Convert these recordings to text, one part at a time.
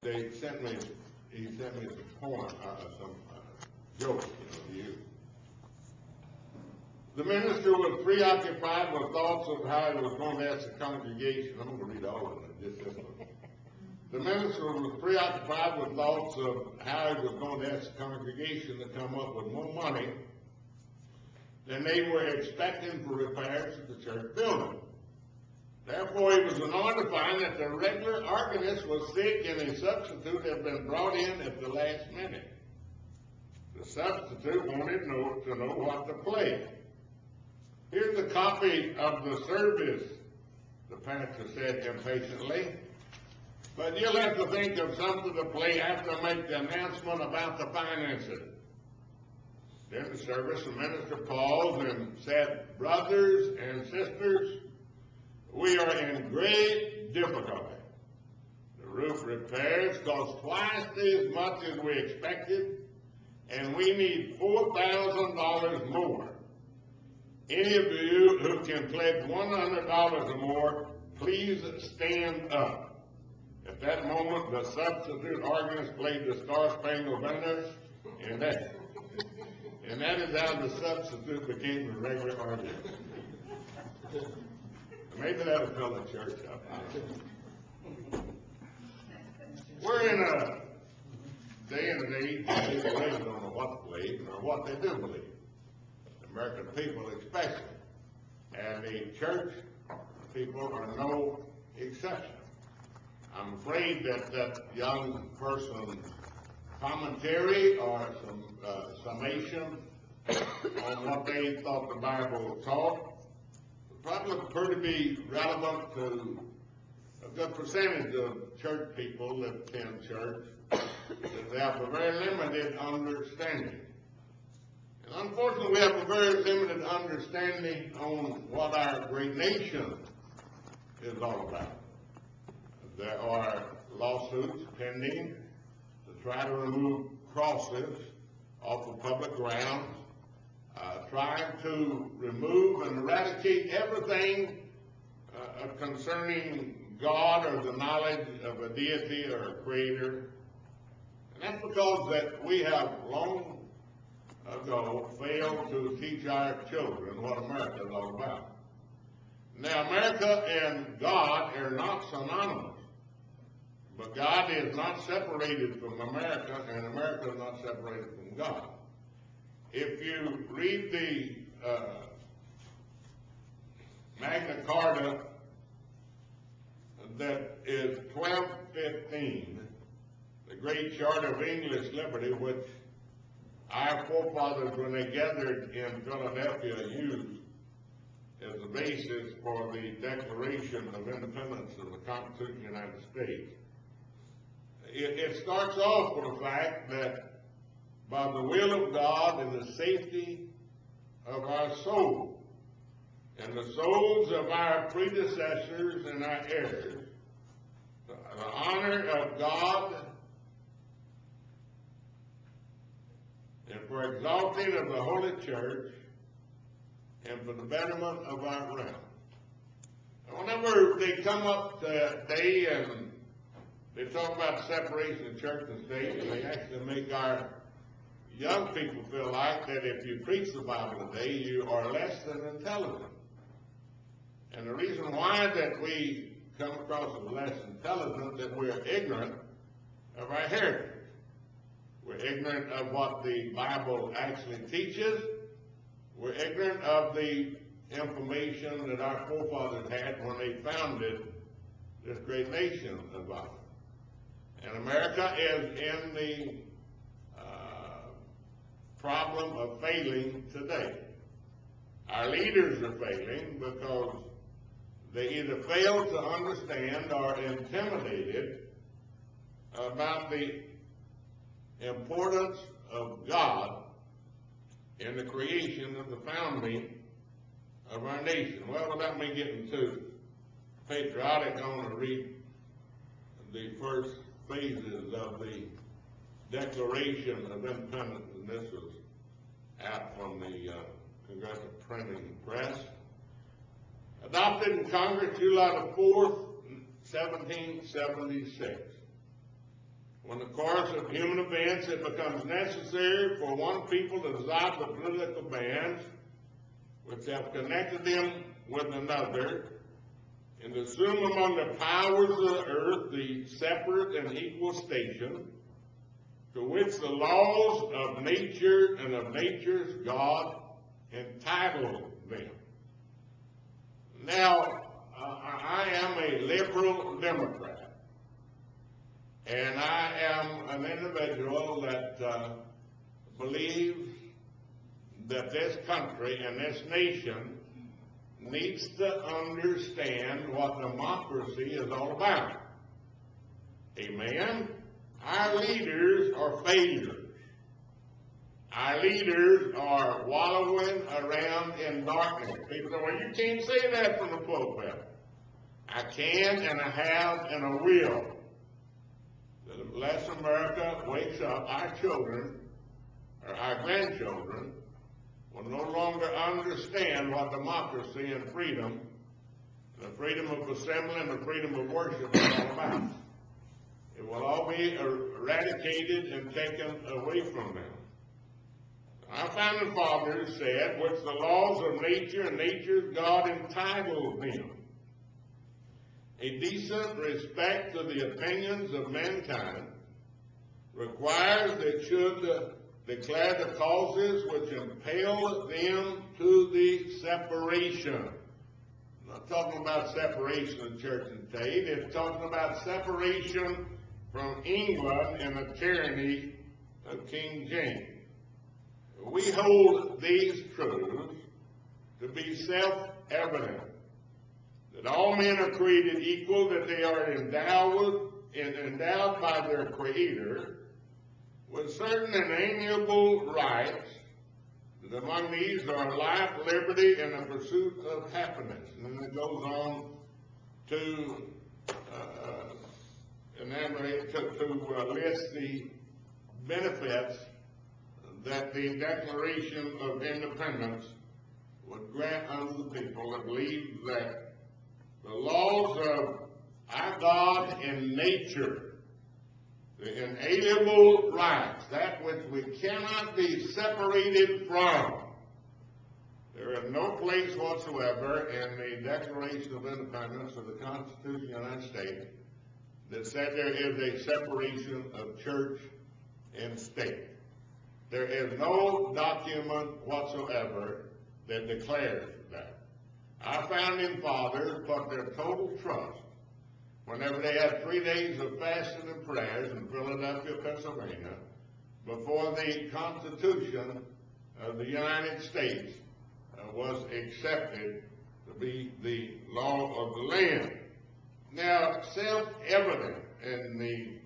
They sent me, he sent me some poem, some joke, to use. The minister was preoccupied with thoughts of how he was going to ask the congregation. I'm going to read all of it, just this one. The minister was preoccupied with thoughts of how he was going to ask the congregation to come up with more money than they were expecting for repairs to the church building. Therefore, he was annoyed to find that the regular organist was sick and a substitute had been brought in at the last minute. The substitute wanted to know what to play. Here's a copy of the service, the pastor said impatiently. But you'll have to think of something to play after I make the announcement about the finances. Then the service, the minister paused and said, "Brothers and sisters, we are in great difficulty. The roof repairs cost twice as much as we expected, and we need $4,000 more. Any of you who can pledge $100 or more, please stand up." At that moment, the substitute organist played the Star-Spangled Banner, and that is how the substitute became the regular organist. Maybe that'll fill the church up. We're in a day and an age where people really don't know what to believe or what they do believe. The American people especially. And the church people are no exception. I'm afraid that young person's commentary or some summation on what they thought the Bible taught probably appear to be relevant to a good percentage of church people that attend church, that they have a very limited understanding. And unfortunately, we have a very limited understanding on what our great nation is all about. There are lawsuits pending to try to remove crosses off of public grounds, trying to remove and eradicate everything concerning God or the knowledge of a deity or a creator. And that's because that we have long ago failed to teach our children what America is all about. Now, America and God are not synonymous. But God is not separated from America, and America is not separated from God. If you read the Magna Carta, that is 1215, the Great Charter of English Liberty, which our forefathers, when they gathered in Philadelphia, used as the basis for the Declaration of Independence of the Constitution of the United States. It starts off with the fact that by the will of God and the safety of our soul and the souls of our predecessors and our heirs, the honor of God and for exalting of the Holy Church and for the betterment of our realm. And whenever they come up today and they talk about separation of church and state, and they actually make our young people feel like that if you preach the Bible today, you are less than intelligent. And the reason why that we come across as less intelligent, that we're ignorant of our heritage. We're ignorant of what the Bible actually teaches. We're ignorant of the information that our forefathers had when they founded this great nation of ours. And America is in the problem of failing today. Our leaders are failing because they either fail to understand or are intimidated about the importance of God in the creation of the founding of our nation. Well, without me getting too patriotic, I want to read the first phases of the Declaration of Independence, and this was out from the Congressional Printing Press. Adopted in Congress July the 4th, 1776. when the course of human events it becomes necessary for one people to dissolve the political bands which have connected them with another, and assume among the powers of the earth the separate and equal station to which the laws of nature and of nature's God entitle them. Now, I am a liberal Democrat, and I am an individual that believes that this country and this nation needs to understand what democracy is all about. Amen? Our leaders are failures. Our leaders are wallowing around in darkness. People say, well, you can't say that from the pulpit. I can, and I have, and I will. Unless America wakes up, our children, or our grandchildren, will no longer understand what democracy and freedom, the freedom of assembly and the freedom of worship is all about. It will all be eradicated and taken away from them. Our founding fathers said, which the laws of nature and nature's God entitled them. A decent respect to the opinions of mankind requires that should declare the causes which impel them to the separation. I'm not talking about separation of church and state. It's talking about separation from England and the tyranny of King James. We hold these truths to be self-evident, that all men are created equal, that they are endowed by their Creator with certain inalienable rights, that among these are life, liberty, and the pursuit of happiness. And then it goes on to list the benefits that the Declaration of Independence would grant unto the people that believe that the laws of our God in nature, the inalienable rights, that which we cannot be separated from. There is no place whatsoever in the Declaration of Independence of the Constitution of the United States that said there is a separation of church and state. There is no document whatsoever that declares that. Our founding fathers put their total trust whenever they had 3 days of fasting and prayers in Philadelphia, Pennsylvania, before the Constitution of the United States was accepted to be the law of the land. Now, self-evident in the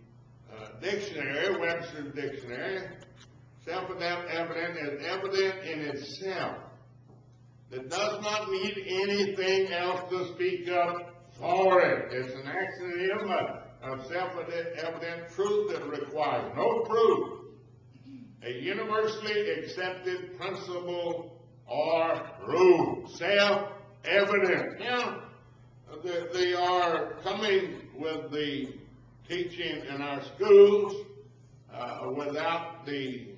dictionary, Webster's dictionary, self-evident is evident in itself. That does not need anything else to speak of for it. It's an axiom of self-evident truth that requires no proof. A universally accepted principle or rule. Self-evident. Now, they are coming with the teaching in our schools without the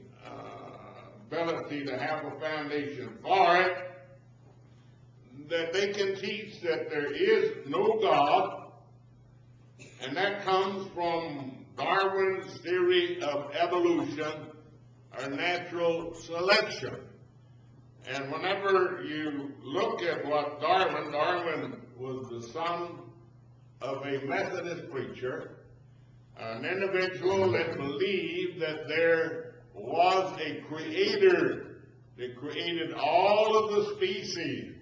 ability to have a foundation for it, that they can teach that there is no God, and that comes from Darwin's theory of evolution or natural selection. And whenever you look at what Darwin was the son of a Methodist preacher, an individual that believed that there was a creator that created all of the species